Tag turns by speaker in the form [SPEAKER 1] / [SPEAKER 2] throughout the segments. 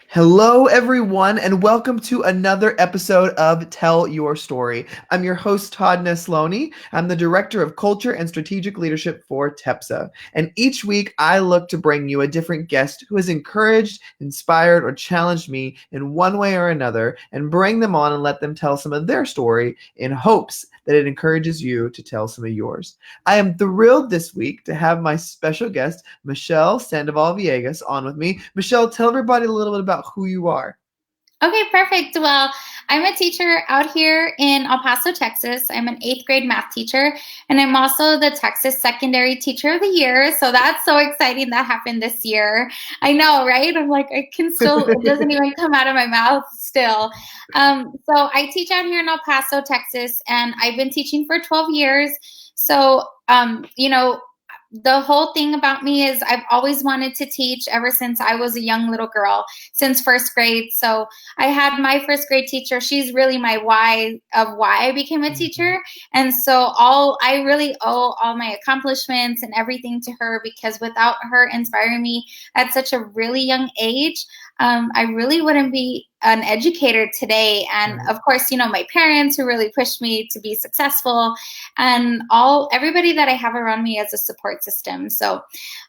[SPEAKER 1] Hello, everyone, and welcome to another episode of Tell Your Story. I'm your host, Todd Nesloni. I'm the Director of Culture and Strategic Leadership for TEPSA. And each week, I look to bring you a different guest who has encouraged, inspired, or challenged me in one way or another, and bring them on and let them tell some of their story in hopes that it encourages you to tell some of yours. I am thrilled this week to have my special guest, Michelle Sandoval-Villegas, on with me. Michelle, tell everybody a little bit about who you are.
[SPEAKER 2] Okay, perfect. Well, I'm a teacher out here in El Paso, Texas. I'm an eighth grade math teacher, and I'm also the Texas Secondary Teacher of the Year. So that's so exciting that happened this year. I know, right? I'm like, I can still, it doesn't even come out of my mouth still. So I teach out here in El Paso, Texas, and I've been teaching for 12 years. So, the whole thing about me is I've always wanted to teach ever since I was a young little girl, since first grade. So I had my first grade teacher. She's really my why of why I became a teacher. And so I really owe all my accomplishments and everything to her, because without her inspiring me at such a really young age, I really wouldn't be an educator today. And of course, my parents who really pushed me to be successful, and everybody that I have around me as a support system. So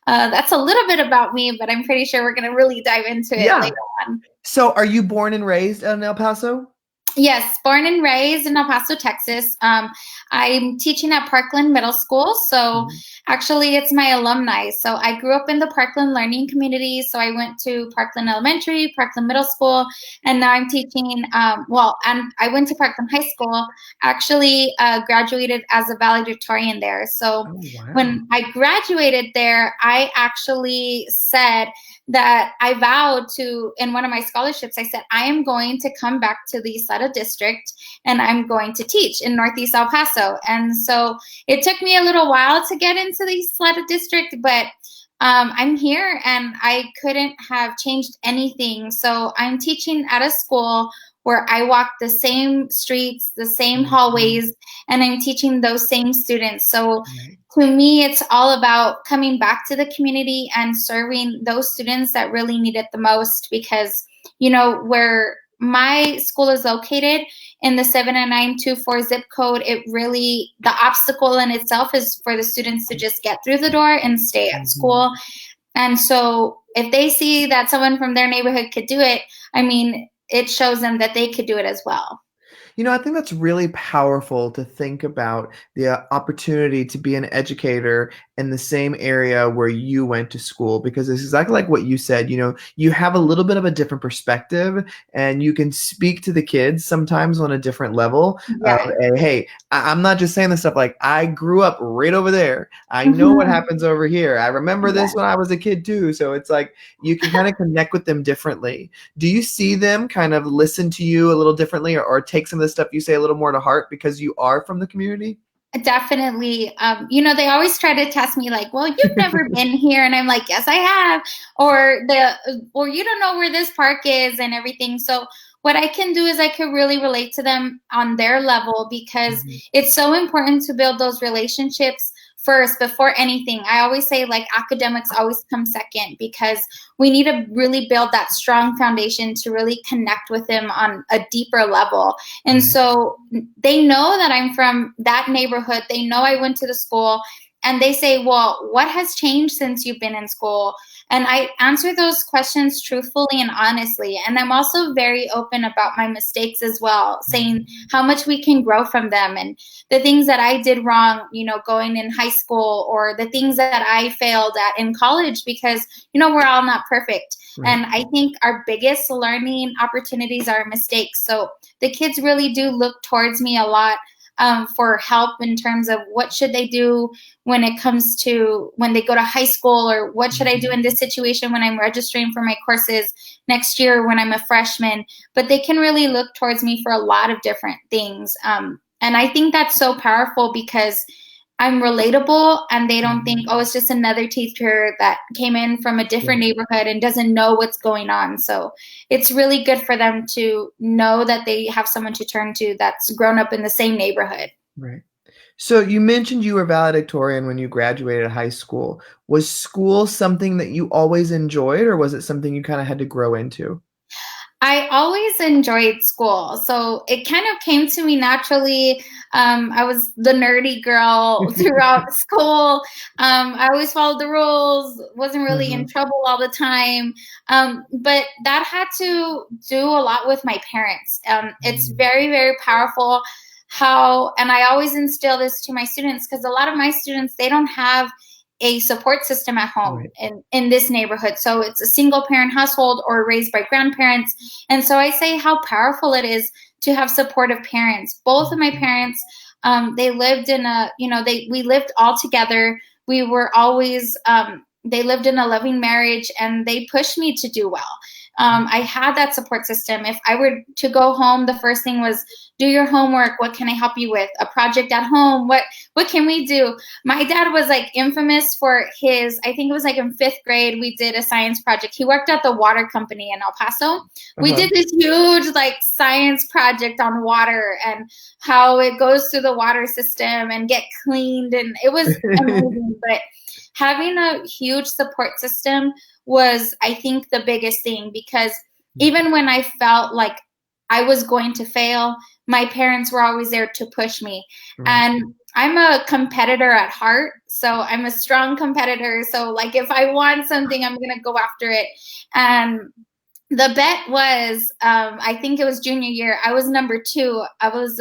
[SPEAKER 2] that's a little bit about me, but I'm pretty sure we're going to really dive into it later on.
[SPEAKER 1] So are you born and raised in El Paso?
[SPEAKER 2] Yes, born and raised in El Paso, Texas. I'm teaching at Parkland Middle School. So actually, it's my alumni. So I grew up in the Parkland Learning Community. So I went to Parkland Elementary, Parkland Middle School, and now I'm teaching. And I went to Parkland High School. Actually, graduated as a valedictorian there. So when I graduated there, I actually said that I vowed to, in one of my scholarships, I said, I am going to come back to the Isleta district and I'm going to teach in Northeast El Paso. And so it took me a little while to get into the Isleta district, but I'm here and I couldn't have changed anything. So I'm teaching at a school where I walk the same streets, the same hallways, and I'm teaching those same students. So to me, it's all about coming back to the community and serving those students that really need it the most, because, where my school is located in the 79924 zip code, the obstacle in itself is for the students to just get through the door and stay at school. And so if they see that someone from their neighborhood could do it, it shows them that they could do it as well.
[SPEAKER 1] I think that's really powerful to think about the opportunity to be an educator in the same area where you went to school, because it's exactly like what you said. You have a little bit of a different perspective and you can speak to the kids sometimes on a different level. And, hey, I'm not just saying this stuff like I grew up right over there. I know what happens over here. I remember this when I was a kid too. So it's like you can kind of connect with them differently. Do you see them kind of listen to you a little differently, or take some of the stuff you say a little more to heart because you are from the community?
[SPEAKER 2] Definitely. They always try to test me like, well, you've never been here. And I'm like, yes, I have. Or you don't know where this park is and everything. So what I can do is I can really relate to them on their level, because it's so important to build those relationships first before anything. I always say, like, academics always come second, because we need to really build that strong foundation to really connect with them on a deeper level. And so they know that I'm from that neighborhood. They know I went to the school, and they say, well, what has changed since you've been in school? And I answer those questions truthfully and honestly. And I'm also very open about my mistakes as well, saying how much we can grow from them, and the things that I did wrong, going in high school, or the things that I failed at in college, because, we're all not perfect. And I think our biggest learning opportunities are mistakes. So the kids really do look towards me a lot for help in terms of what should they do when it comes to when they go to high school, or what should I do in this situation when I'm registering for my courses next year when I'm a freshman. But they can really look towards me for a lot of different things. And I think that's so powerful, because I'm relatable, and they don't think, oh, it's just another teacher that came in from a different neighborhood and doesn't know what's going on. So it's really good for them to know that they have someone to turn to that's grown up in the same neighborhood.
[SPEAKER 1] Right. So you mentioned you were valedictorian when you graduated high school. Was school something that you always enjoyed, or was it something you kind of had to grow into?
[SPEAKER 2] I always enjoyed school, so it kind of came to me naturally. I was the nerdy girl throughout school. I always followed the rules, wasn't really in
[SPEAKER 1] Mhm.
[SPEAKER 2] trouble all the time. But that had to do a lot with my parents. It's
[SPEAKER 1] Mm.
[SPEAKER 2] very, very powerful how, and I always instill this to my students because a lot of my students, they don't have a support system at home
[SPEAKER 1] Right.
[SPEAKER 2] in this neighborhood. So it's a single parent household or raised by grandparents. And so I say how powerful it is to have supportive parents. Both of my
[SPEAKER 1] Mhm.
[SPEAKER 2] parents, they lived in a, we lived all together. We were always, they lived in a loving marriage and they pushed me to do well. I had that support system. If I were to go home, the first thing was do your homework. What can I help you with? A project at home. What can we do? My dad was like infamous for his, I think it was like in fifth grade, we did a science project. He worked at the water company in El Paso. We
[SPEAKER 1] Uh-huh.
[SPEAKER 2] did this huge like science project on water and how it goes through the water system and get cleaned. And it was amazing. But having a huge support system was, I think, the biggest thing because even when I felt like I was going to fail, my parents were always there to push me.
[SPEAKER 1] Right.
[SPEAKER 2] And I'm a competitor at heart. So I'm a strong competitor. So, like, if I want something, I'm going to go after it. And the bet was, I think it was junior year. I was number two. I was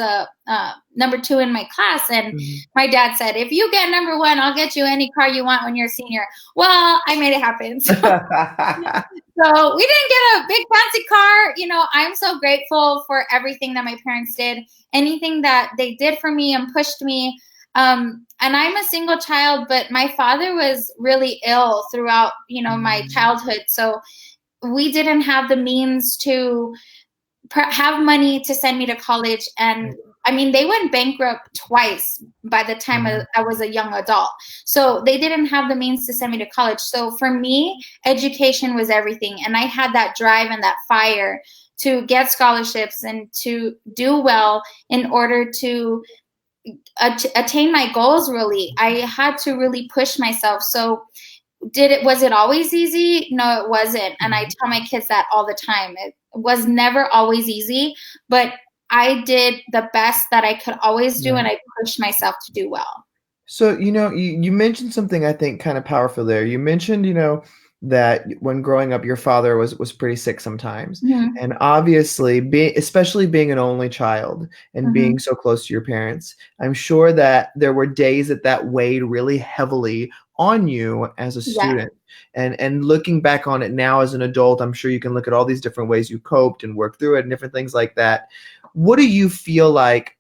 [SPEAKER 2] number two in my class. And
[SPEAKER 1] Mhm.
[SPEAKER 2] my dad said, if you get number one, I'll get you any car you want when you're a senior. Well, I made it happen. So we didn't get a big fancy car. I'm so grateful for everything that my parents did, anything that they did for me and pushed me. And I'm a single child, but my father was really ill throughout, my
[SPEAKER 1] Mm.
[SPEAKER 2] childhood. So we didn't have the means to have money to send me to college. And
[SPEAKER 1] Right.
[SPEAKER 2] I mean, they went bankrupt twice by the time
[SPEAKER 1] Wow.
[SPEAKER 2] I was a young adult. So they didn't have the means to send me to college. So for me, education was everything. And I had that drive and that fire to get scholarships and to do well in order to attain my goals. Really, I had to really push myself. So was it always easy? No, it wasn't. And I
[SPEAKER 1] Mhm.
[SPEAKER 2] tell my kids that all the time. It was never always easy, but I did the best that I could always do, and
[SPEAKER 1] Right.
[SPEAKER 2] I pushed myself to do well.
[SPEAKER 1] So, you mentioned something I think kind of powerful there. You mentioned, that when growing up, your father was pretty sick sometimes.
[SPEAKER 2] Mhm,
[SPEAKER 1] And obviously, especially being an only child and being
[SPEAKER 2] mhm.
[SPEAKER 1] so close to your parents, I'm sure that there were days that weighed really heavily on you as a
[SPEAKER 2] Yeah.
[SPEAKER 1] student. And looking back on it now as an adult, I'm sure you can look at all these different ways you coped and worked through it and different things like that. What do you feel like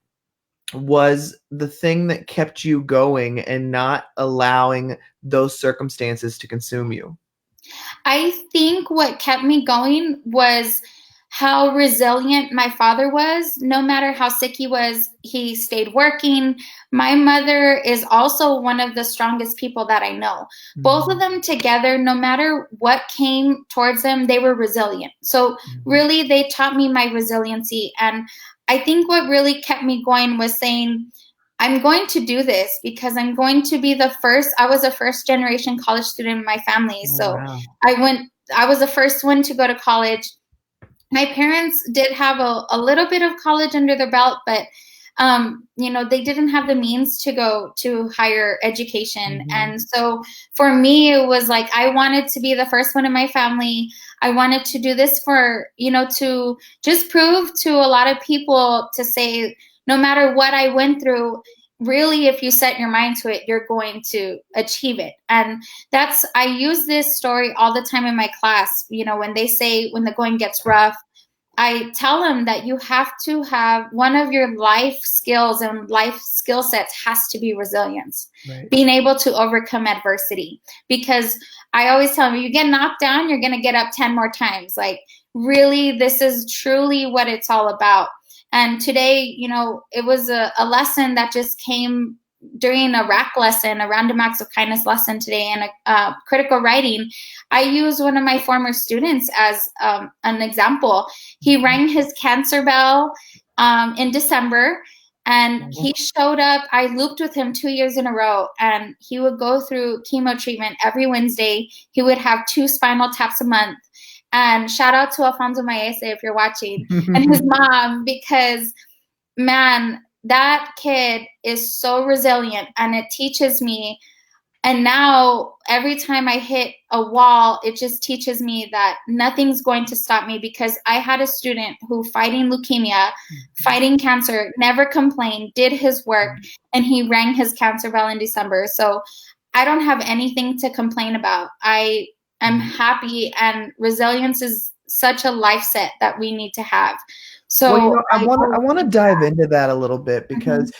[SPEAKER 1] was the thing that kept you going and not allowing those circumstances to consume you?
[SPEAKER 2] I think what kept me going was how resilient my father was. No matter how sick he was, he stayed working. My mother is also one of the strongest people that I know. Both of
[SPEAKER 1] Mhm,
[SPEAKER 2] them together, no matter what came towards them, they were resilient. So,
[SPEAKER 1] mhm,
[SPEAKER 2] really, they taught me my resiliency. And I think what really kept me going was saying, I'm going to do this because I'm going to be I was a first generation college student in my family.
[SPEAKER 1] oh,
[SPEAKER 2] So
[SPEAKER 1] wow.
[SPEAKER 2] I was the first one to go to college. My parents did have a little bit of college under their belt, but they didn't have the means to go to higher education.
[SPEAKER 1] Mhm,
[SPEAKER 2] And so for me, it was like I wanted to be the first one in my family. I wanted to do this for, to just prove to a lot of people to say, no matter what I went through, really, if you set your mind to it, you're going to achieve it. And I use this story all the time in my class. When they say when the going gets rough, I tell them that you have to have one of your life skills and life skill sets has to be resilience,
[SPEAKER 1] right.
[SPEAKER 2] being able to overcome adversity. Because I always tell them, if you get knocked down, you're going to get up 10 more times. Like, really, this is truly what it's all about. And today, it was a lesson that just came during a RAC lesson, a random acts of kindness lesson today, and a critical writing. I use one of my former students as an example. He
[SPEAKER 1] Mhm,
[SPEAKER 2] rang his cancer bell in December, and
[SPEAKER 1] mhm,
[SPEAKER 2] he showed up. I looped with him 2 years in a row, and he would go through chemo treatment every Wednesday. He would have 2 spinal taps a month. And shout out to Alfonso Maese if you're watching, and his mom, because man, that kid is so resilient, and it teaches me. And now every time I hit a wall, it just teaches me that nothing's going to stop me, because I had a student who, fighting leukemia, fighting cancer, never complained, did his work, and he rang his cancer bell in December. So I don't have anything to complain about. I am happy, and resilience is such a life set that we need to have.
[SPEAKER 1] Well,
[SPEAKER 2] So
[SPEAKER 1] I want to dive into that a little bit
[SPEAKER 2] Mhm.
[SPEAKER 1] because,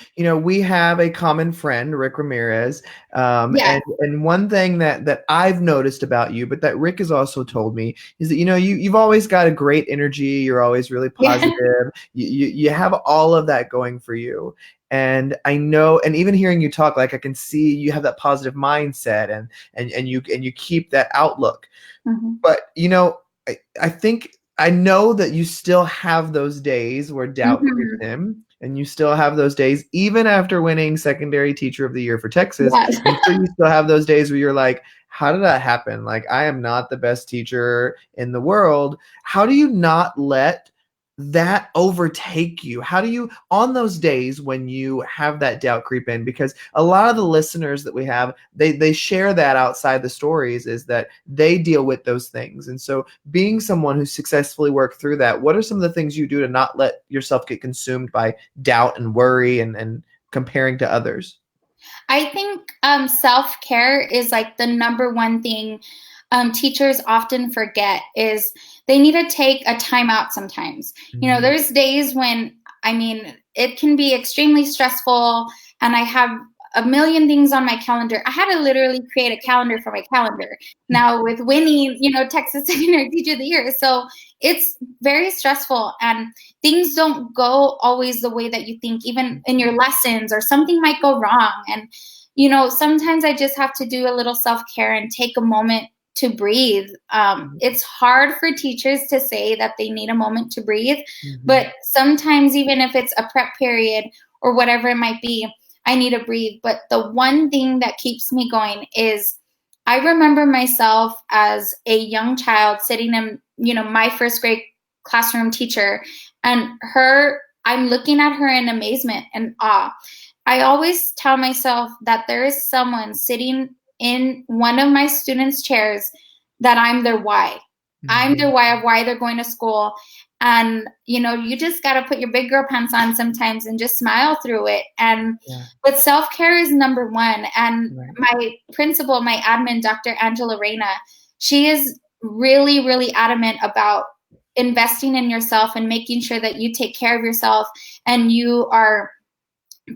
[SPEAKER 1] we have a common friend, Rick Ramirez.
[SPEAKER 2] Yes.
[SPEAKER 1] And one thing that I've noticed about you, but that Rick has also told me, is that, you've always got a great energy. You're always really
[SPEAKER 2] Yeah.
[SPEAKER 1] positive. You have all of that going for you. And I know, and even hearing you talk, like I can see you have that positive mindset, and you keep that outlook.
[SPEAKER 2] Mhm.
[SPEAKER 1] But I think I know that you still have those days where doubt creeps
[SPEAKER 2] Mhm.
[SPEAKER 1] in, and you still have those days even after winning secondary teacher of the year for Texas.
[SPEAKER 2] Yes.
[SPEAKER 1] I'm sure you still have those days where you're like, how did that happen? Like, I am not the best teacher in the world. How do you not let that overtake you? How do you, on those days when you have that doubt creep in? Because a lot of the listeners that we have, they share that outside the stories, is that they deal with those things. And so, being someone who successfully worked through that, what are some of the things you do to not let yourself get consumed by doubt and worry and comparing to others?
[SPEAKER 2] I think self-care is like the number one thing teachers often forget, is they need to take a time out sometimes.
[SPEAKER 1] Mhm.
[SPEAKER 2] There's days when, I mean, it can be extremely stressful, and I have a million things on my calendar. I had to literally create a calendar for my calendar now with winning, Texas Secondary Teacher of the Year. So it's very stressful, and things don't go always the way that you think, even in your lessons, or something might go wrong. And sometimes I just have to do a little self-care and take a moment to breathe. It's hard for teachers to say that they need a moment to breathe,
[SPEAKER 1] Mhm.
[SPEAKER 2] but sometimes, even if it's a prep period or whatever it might be, I need to breathe. But the one thing that keeps me going is, I remember myself as a young child sitting in, my first grade classroom teacher, and I'm looking at her in amazement and awe. I always tell myself that there is someone sitting in one of my students' chairs, that I'm their why. I'm their
[SPEAKER 1] Mhm.
[SPEAKER 2] why of why they're going to school. And you just got to put your big girl pants on sometimes and just smile through it. And
[SPEAKER 1] Yeah.
[SPEAKER 2] but self-care is number one. And
[SPEAKER 1] Right.
[SPEAKER 2] my principal, my admin, Dr. Angela Reyna, she is really, really adamant about investing in yourself and making sure that you take care of yourself, and you are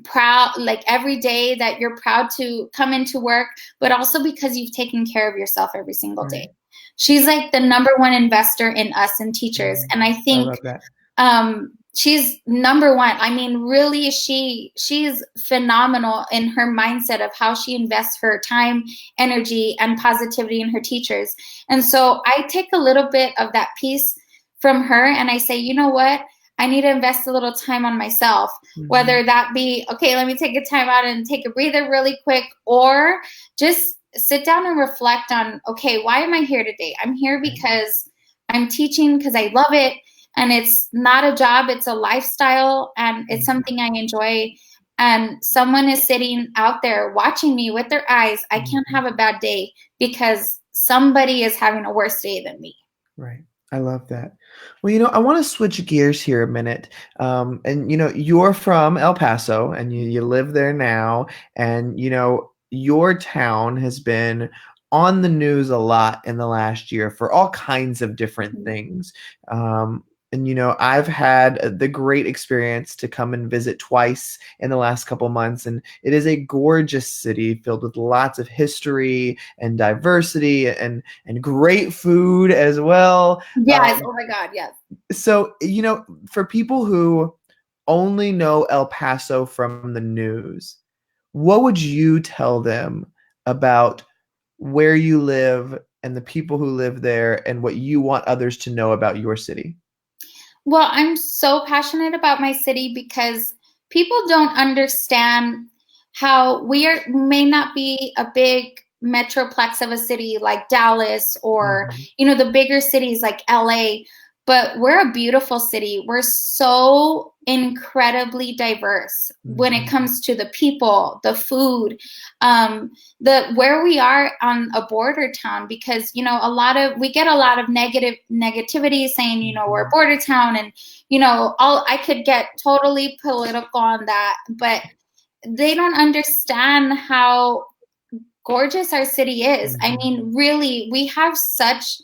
[SPEAKER 2] proud, like every day that you're proud to come into work, but also because you've taken care of yourself every single day.
[SPEAKER 1] Right.
[SPEAKER 2] She's like the number one investor in us and teachers.
[SPEAKER 1] Mhm.
[SPEAKER 2] And I
[SPEAKER 1] I
[SPEAKER 2] think
[SPEAKER 1] love that.
[SPEAKER 2] she's number one. I mean, really, she's phenomenal in her mindset of how she invests her time, energy, and positivity in her teachers. And so I take a little bit of that piece from her, and I say, you know what? I need to invest a little time on myself,
[SPEAKER 1] Mhm.
[SPEAKER 2] whether that be, okay, let me take a time out and take a breather really quick, or just sit down and reflect on, okay, why am I here today? I'm here
[SPEAKER 1] Right.
[SPEAKER 2] because I'm teaching because I love it, and it's not a job, it's a lifestyle, and it's
[SPEAKER 1] Mhm.
[SPEAKER 2] something I enjoy. And someone is sitting out there watching me with their eyes. I can't
[SPEAKER 1] Mhm.
[SPEAKER 2] have a bad day because somebody is having a worse day than me.
[SPEAKER 1] Right. I love that. Well, I want to switch gears here a minute. And you're from El Paso, and you live there now. And your town has been on the news a lot in the last year for all kinds of different things. And I've had the great experience to come and visit twice in the last couple months, and it is a gorgeous city filled with lots of history and diversity and great food as well.
[SPEAKER 2] Yes. Oh my God. Yes.
[SPEAKER 1] So, for people who only know El Paso from the news, what would you tell them about where you live and the people who live there and what you want others to know about your city?
[SPEAKER 2] Well, I'm so passionate about my city because people don't understand how we may not be a big metroplex of a city like Dallas or,
[SPEAKER 1] Mhm.
[SPEAKER 2] the bigger cities like LA, but we're a beautiful city. We're so incredibly diverse when it
[SPEAKER 1] Mhm.
[SPEAKER 2] comes to the people, the food, the where we are on a border town, because we get a lot of negativity saying, we're a
[SPEAKER 1] Mhm.
[SPEAKER 2] border town, and all I could get totally political on that, but they don't understand how gorgeous our city is. I
[SPEAKER 1] Mhm.
[SPEAKER 2] mean, really, we have such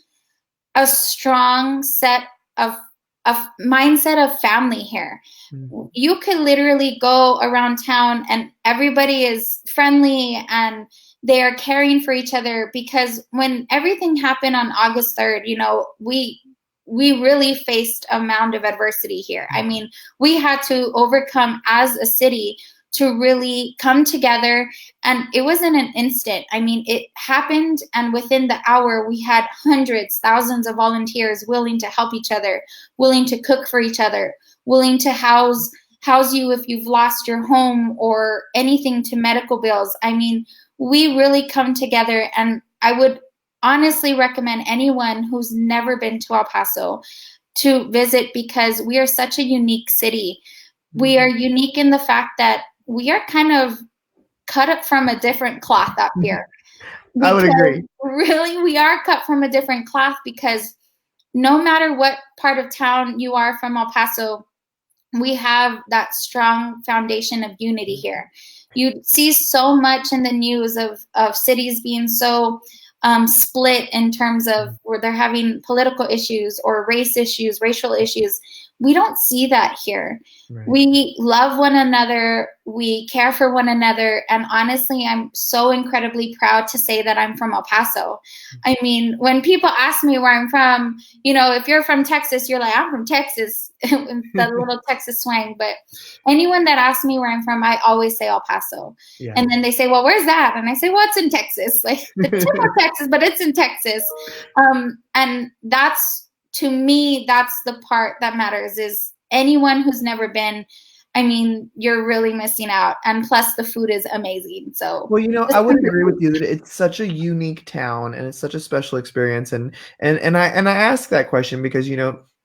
[SPEAKER 2] a strong set of mindset of family here.
[SPEAKER 1] Mhm.
[SPEAKER 2] You could literally go around town and everybody is friendly and they are caring for each other, because when everything happened on August 3rd, we really faced a mound of adversity here. I
[SPEAKER 1] Mhm.
[SPEAKER 2] mean, we had to overcome as a city to really come together, and it was in an instant. I mean, it happened, and within the hour, we had hundreds, thousands of volunteers willing to help each other, willing to cook for each other, willing to house you if you've lost your home or anything to medical bills. I mean, we really come together, and I would honestly recommend anyone who's never been to El Paso to visit, because we are such a unique city. We are
[SPEAKER 1] Mhm.
[SPEAKER 2] unique in the fact that we are kind of cut up from a different cloth up here,
[SPEAKER 1] I would
[SPEAKER 2] because
[SPEAKER 1] agree.
[SPEAKER 2] really we are cut from a different cloth, because no matter what part of town you are from El Paso, we have that strong foundation of unity here. You see so much in the news of cities being so split in terms of
[SPEAKER 1] Mhm.
[SPEAKER 2] where they're having political issues or racial issues. We don't see that here.
[SPEAKER 1] Right.
[SPEAKER 2] We love one another. We care for one another. And honestly, I'm so incredibly proud to say that I'm from El Paso. I mean, when people ask me where I'm from, if you're from Texas, you're like, I'm from Texas, the little Texas swang. But anyone that asks me where I'm from, I always say El Paso.
[SPEAKER 1] Yeah.
[SPEAKER 2] And then they say, well, where's that? And I say, well, it's in Texas, like the tip of Texas, but it's in Texas. And to me, that's the part that matters, is anyone who's never been, I mean, you're really missing out. And plus the food is amazing. So
[SPEAKER 1] Well,
[SPEAKER 2] just
[SPEAKER 1] I would
[SPEAKER 2] come to
[SPEAKER 1] agree with
[SPEAKER 2] food.
[SPEAKER 1] you that it's such a unique town and it's such a special experience, and I ask that question because,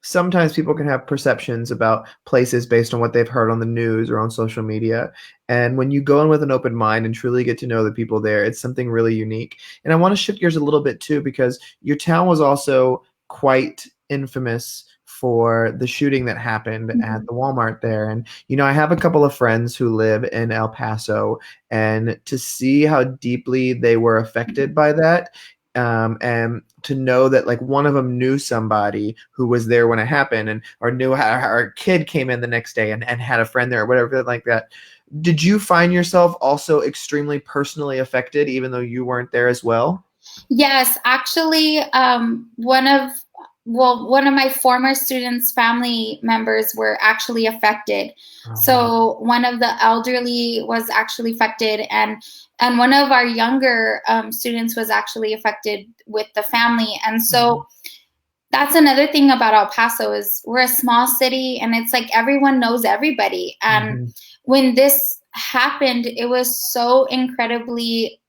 [SPEAKER 1] sometimes people can have perceptions about places based on what they've heard on the news or on social media. And when you go in with an open mind and truly get to know the people there, it's something really unique. And I want to shift gears a little bit too, because your town was also quite infamous for the shooting that happened at
[SPEAKER 2] Mhm.
[SPEAKER 1] the Walmart there. And, I have a couple of friends who live in El Paso, and to see how deeply they were affected by that, and to know that like one of them knew somebody who was there when it happened, and or knew how our kid came in the next day and had a friend there or whatever like that. Did you find yourself also extremely personally affected even though you weren't there as well?
[SPEAKER 2] Yes, actually, one of my former students' family members were actually affected.
[SPEAKER 1] Oh man.
[SPEAKER 2] So one of the elderly was actually affected, and one of our younger students was actually affected with the family. And
[SPEAKER 1] Mhm.
[SPEAKER 2] so that's another thing about El Paso, is we're a small city, and it's like everyone knows everybody. And
[SPEAKER 1] Mhm.
[SPEAKER 2] when this happened, it was so incredibly,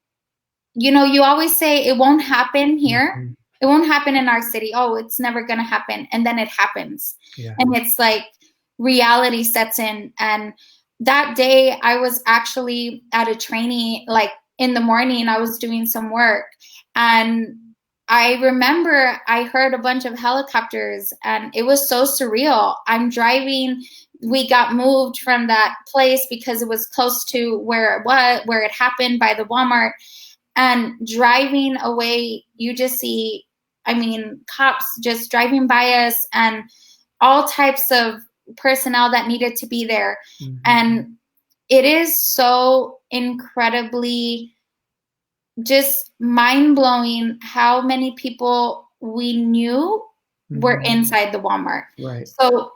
[SPEAKER 2] you always say it won't happen here.
[SPEAKER 1] Mhm.
[SPEAKER 2] It won't happen in our city. Oh, it's never going to happen. And then it happens.
[SPEAKER 1] Yeah.
[SPEAKER 2] And it's like reality sets in. And that day I was actually at a training, like in the morning, I was doing some work. And I remember I heard a bunch of helicopters, and it was so surreal. I'm driving. We got moved from that place because it was close to where it happened, by the Walmart. And driving away, you just see, I mean, cops just driving by us, and all types of personnel that needed to be there.
[SPEAKER 1] Mhm.
[SPEAKER 2] And it is so incredibly just mind blowing how many people we knew were
[SPEAKER 1] Mhm.
[SPEAKER 2] inside the Walmart.
[SPEAKER 1] Right.
[SPEAKER 2] So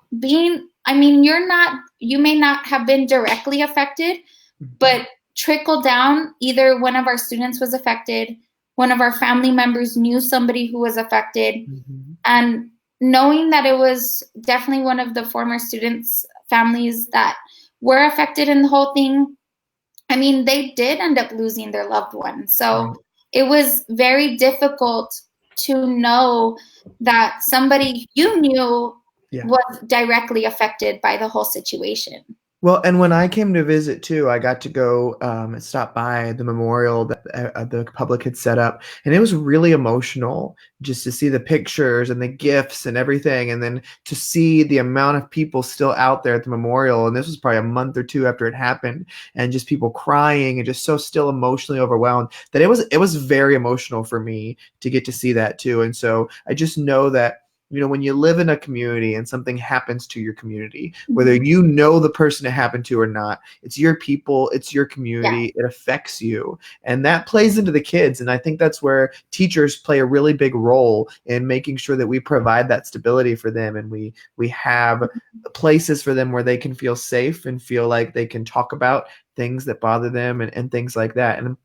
[SPEAKER 2] I mean, you may not have been directly affected,
[SPEAKER 1] Mhm.
[SPEAKER 2] but trickle down, either one of our students was affected, one of our family members knew somebody who was affected,
[SPEAKER 1] Mhm.
[SPEAKER 2] and knowing that it was definitely one of the former students' families that were affected in the whole thing, I mean, they did end up losing their loved one. So
[SPEAKER 1] Right.
[SPEAKER 2] it was very difficult to know that somebody you knew
[SPEAKER 1] Yeah.
[SPEAKER 2] was directly affected by the whole situation.
[SPEAKER 1] Well, and when I came to visit too, I got to go stop by the memorial that the public had set up, and it was really emotional just to see the pictures and the gifts and everything, and then to see the amount of people still out there at the memorial. And this was probably a month or two after it happened, and just people crying and just so still emotionally overwhelmed that it was very emotional for me to get to see that too. And so I just know that when you live in a community and something happens to your community, whether
[SPEAKER 2] Mhm.
[SPEAKER 1] you know the person it happened to or not, it's your people, it's your
[SPEAKER 2] Yeah.
[SPEAKER 1] community, it affects you. And that plays into the kids. And I think that's where teachers play a really big role in making sure that we provide that stability for them, and we have places for them where they can feel safe and feel like they can talk about things that bother them, and things like that. And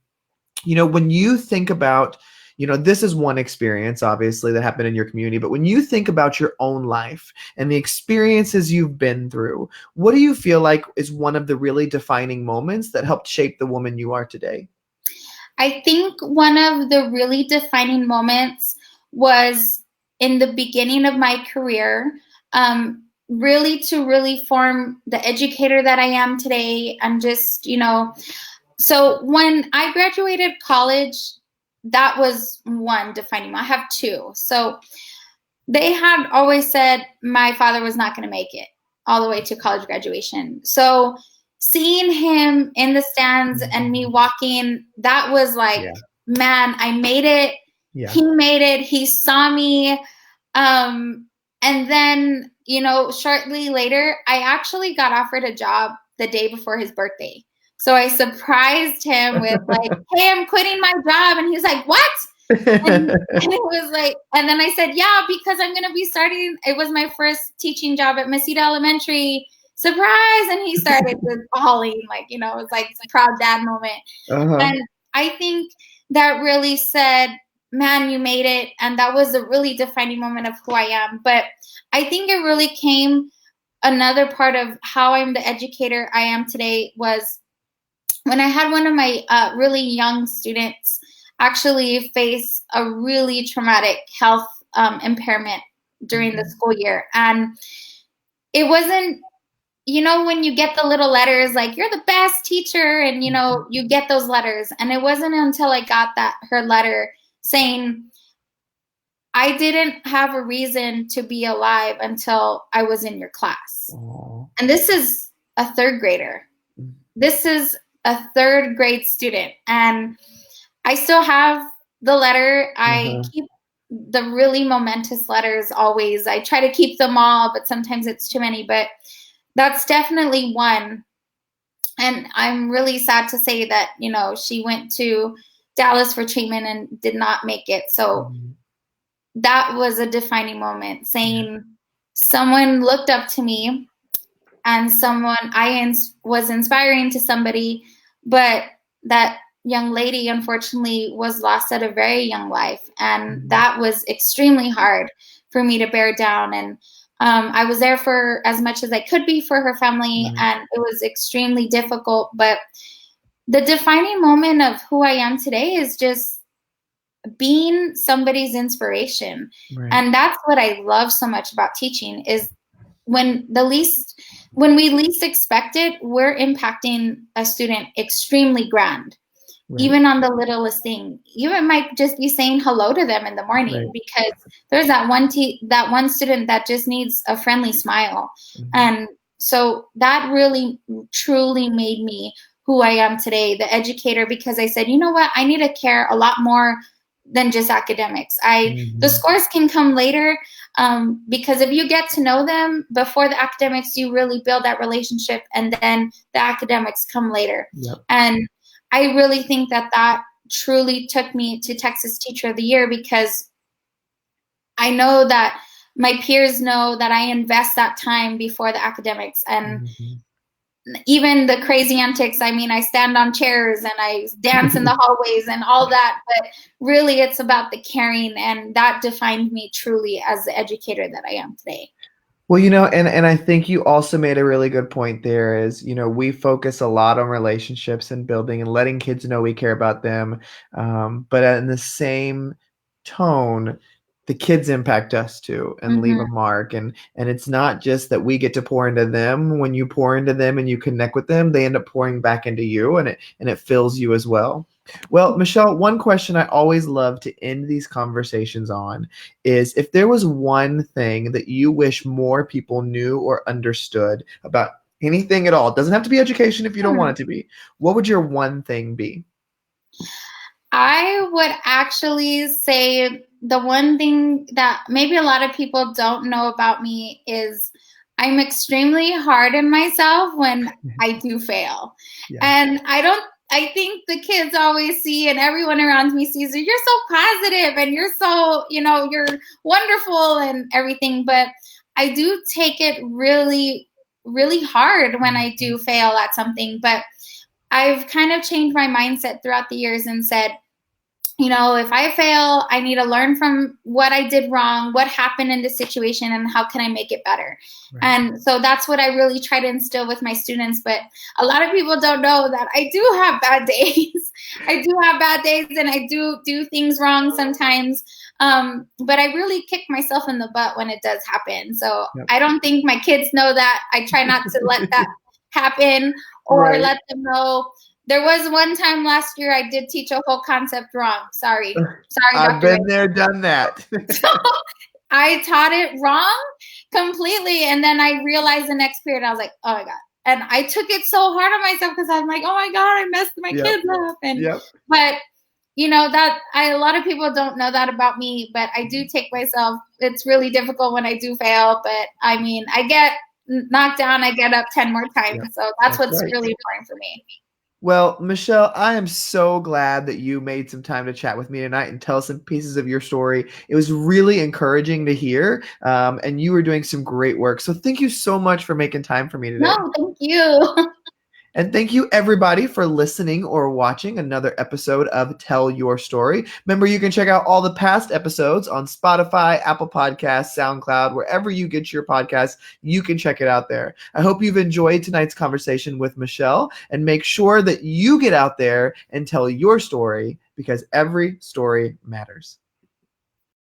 [SPEAKER 1] when you think about, this is one experience, obviously, that happened in your community, but when you think about your own life and the experiences you've been through, what do you feel like is one of the really defining moments that helped shape the woman you are today?
[SPEAKER 2] I think one of the really defining moments was in the beginning of my career, really to really form the educator that I am today. And just, so when I graduated college, that was one defining moment. I have two. So they had always said my father was not going to make it all the way to college graduation. So seeing him in the stands and me
[SPEAKER 1] Mhm.
[SPEAKER 2] walking, that was like,
[SPEAKER 1] Yeah.
[SPEAKER 2] man, I made it.
[SPEAKER 1] Yeah.
[SPEAKER 2] He made it. He saw me. And then, shortly later, I actually got offered a job the day before his birthday. So I surprised him with like, hey, I'm quitting my job. And he's like, what? And it was like, and then I said, yeah, because I'm going to be starting. It was my first teaching job at Mesita Elementary. Surprise. And he started just bawling, like, it was like a proud dad moment.
[SPEAKER 1] Uh-huh.
[SPEAKER 2] And I think that really said, man, you made it. And that was a really defining moment of who I am. But I think it really came, another part of how I'm the educator I am today was when I had one of my really young students actually face a really traumatic health impairment during the
[SPEAKER 1] Mhm.
[SPEAKER 2] school year. And it wasn't, when you get the little letters like, you're the best teacher, and,
[SPEAKER 1] Mhm.
[SPEAKER 2] you get those letters. And it wasn't until I got her letter saying, I didn't have a reason to be alive until I was in your class.
[SPEAKER 1] Aw.
[SPEAKER 2] And this is a third grader.
[SPEAKER 1] Mm.
[SPEAKER 2] This is a third grade student. And I still have the letter. I
[SPEAKER 1] Uh-huh.
[SPEAKER 2] keep the really momentous letters always. I try to keep them all, but sometimes it's too many. But that's definitely one. And I'm really sad to say that, she went to Dallas for treatment and did not make it. So
[SPEAKER 1] Mhm.
[SPEAKER 2] that was a defining moment,
[SPEAKER 1] Yeah.
[SPEAKER 2] saying someone looked up to me, and someone was inspiring to somebody, but that young lady unfortunately was lost at a very young life, and
[SPEAKER 1] Mhm.
[SPEAKER 2] that was extremely hard for me to bear down. And I was there for as much as I could be for her family,
[SPEAKER 1] Right.
[SPEAKER 2] and it was extremely difficult. But the defining moment of who I am today is just being somebody's inspiration.
[SPEAKER 1] Right.
[SPEAKER 2] And that's what I love so much about teaching, is when we least expect it, we're impacting a student extremely grand,
[SPEAKER 1] Right.
[SPEAKER 2] even on the littlest thing. Even might just be saying hello to them in the morning,
[SPEAKER 1] Right.
[SPEAKER 2] because there's that one student that just needs a friendly smile.
[SPEAKER 1] Mhm.
[SPEAKER 2] And so that really truly made me who I am today, the educator, because I said, you know what, I need to care a lot more than just academics. The
[SPEAKER 1] Mhm.
[SPEAKER 2] scores can come later, because if you get to know them before the academics, you really build that relationship, and then the academics come later.
[SPEAKER 1] Yep.
[SPEAKER 2] And I really think that truly took me to Texas Teacher of the Year, because I know that my peers know that I invest that time before the academics. And
[SPEAKER 1] Mhm.
[SPEAKER 2] even the crazy antics, I mean, I stand on chairs and I dance in the hallways and all that, but really it's about the caring, and that defined me truly as the educator that I am today.
[SPEAKER 1] Well, and I think you also made a really good point there is, we focus a lot on relationships and building and letting kids know we care about them. But in the same tone, the kids impact us too and leave
[SPEAKER 2] Hmm.
[SPEAKER 1] a mark. And it's not just that we get to pour into them. When you pour into them and you connect with them, they end up pouring back into you and it fills you as well. Well, Michelle, one question I always love to end these conversations on is if there was one thing that you wish more people knew or understood about anything at all, it doesn't have to be education if you don't want it to be, what would your one thing be?
[SPEAKER 2] I would actually say the one thing that maybe a lot of people don't know about me is I'm extremely hard on myself when I do fail.
[SPEAKER 1] Yeah,
[SPEAKER 2] And I think the kids always see and everyone around me sees that you're so positive and you're so, you're wonderful and everything. But I do take it really, really hard when I
[SPEAKER 1] mhm,
[SPEAKER 2] do fail at something. But I've kind of changed my mindset throughout the years and said, if I fail, I need to learn from what I did wrong, what happened in this situation, and how can I make it better.
[SPEAKER 1] right.
[SPEAKER 2] And so that's what I really try to instill with my students. But a lot of people don't know that I do have bad days. I do have bad days, and I do things wrong sometimes. But I really kick myself in the butt when it does happen. So
[SPEAKER 1] Yep.
[SPEAKER 2] I don't think my kids know that. I try not to let that happen or
[SPEAKER 1] Right.
[SPEAKER 2] let them know. There was one time last year I did teach a whole concept wrong. Sorry. Sorry,
[SPEAKER 1] I've
[SPEAKER 2] Dr. Ray.
[SPEAKER 1] been there, done that.
[SPEAKER 2] I taught it wrong completely. And then I realized the next period, I was like, oh my God. And I took it so hard on myself because I'm like, oh my God, I messed my
[SPEAKER 1] Yep.
[SPEAKER 2] kids up.
[SPEAKER 1] Yep.
[SPEAKER 2] But a lot of people don't know that about me, but I do take myself, it's really difficult when I do fail. But I mean, I get knocked down, I get up 10 more
[SPEAKER 1] Yep.
[SPEAKER 2] times. So that's
[SPEAKER 1] That's
[SPEAKER 2] what's
[SPEAKER 1] right.
[SPEAKER 2] really important for me.
[SPEAKER 1] Well, Michelle, I am so glad that you made some time to chat with me tonight and tell some pieces of your story. It was really encouraging to hear, and you were doing some great work. So thank you so much for making time for me today.
[SPEAKER 2] No, thank you.
[SPEAKER 1] And thank you, everybody, for listening or watching another episode of Tell Your Story. Remember, you can check out all the past episodes on Spotify, Apple Podcasts, SoundCloud, wherever you get your podcasts. You can check it out there. I hope you've enjoyed tonight's conversation with Michelle, and make sure that you get out there and tell your story because every story matters.